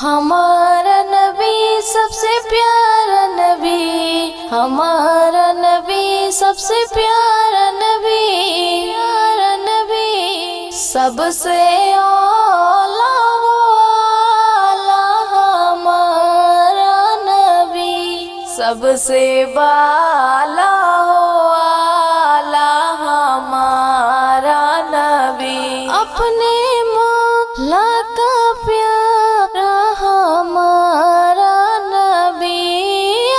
ہمارا نبی سب سے پیارا نبی، ہمارا نبی سب سے پیارا نبی، پیارا نبی سب سے اولا والا ہمارا نبی، سب سے بالا والا ہمارا نبی، اپنے مولا کا پیارا ہمارا نبی،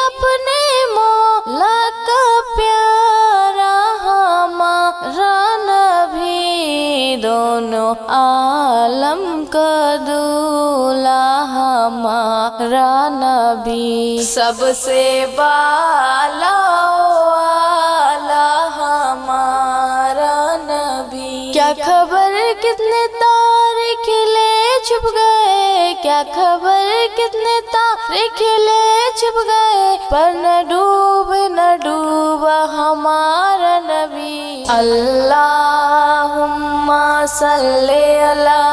اپنے مولا کا پیارا ہمارا نبی، دونوں عالم کا دولا ہمارا نبی، سب سے بالا والا ہمارا نبی۔ کیا خبر کتنے تارے کھلے چھپ گئے، کیا خبر کتنے تارے کھلے چھپ گئے، پر نہ ڈوبا ہمارا نبی۔ اللہم صلی علی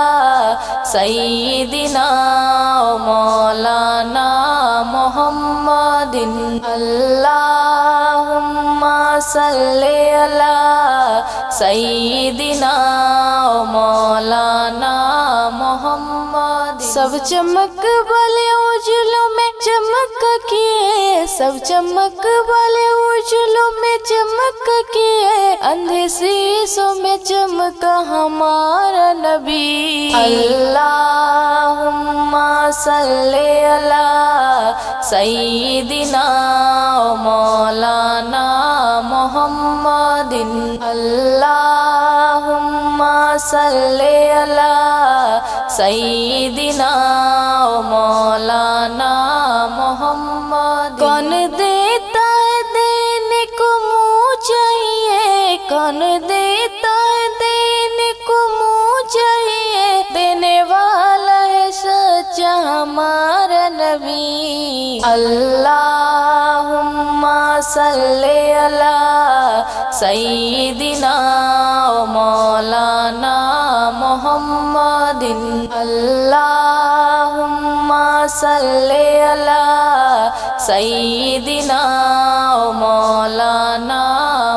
سیدنا و مولانا محمد، اللہم صلی علی سیدنا و مولانا محمد۔ سب چمک والے اجلوں میں چمک کیے، سب چمک والے اجلوں میں چمک کیے، اندھے سیسوں میں چمکا ہمارا نبی۔ اللہم صلی علی سیدنا و مولانا محمد، اللہم صلی علی سیدنا و مولانا محمد۔ کون دیتا ہے دینے کو منہ چاہیے، کون دیتا ہے دینے کو منہ چاہیے، دینے والا ہے سچا ہمارا نبی۔ اللہم صلی علی سیدنا و مولانا محمد، اللہم صلی علی سیدنا و مولانا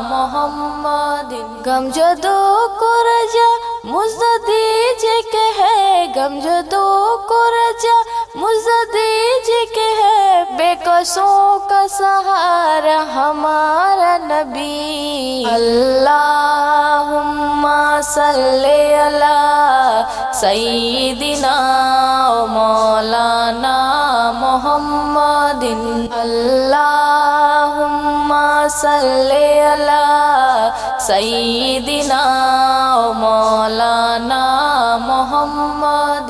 محمد۔ غم جدو کو رجا مجھ دیجے کہ ہے، غم جدو کو رجا مجھ دیجے کہ ہے، بے کسوں کا سہارا ہمارا نبی۔ اللہم صلی علی سیدنا و مولانا محمد، اللہم صلی علی سیدنا و مولانا محمد۔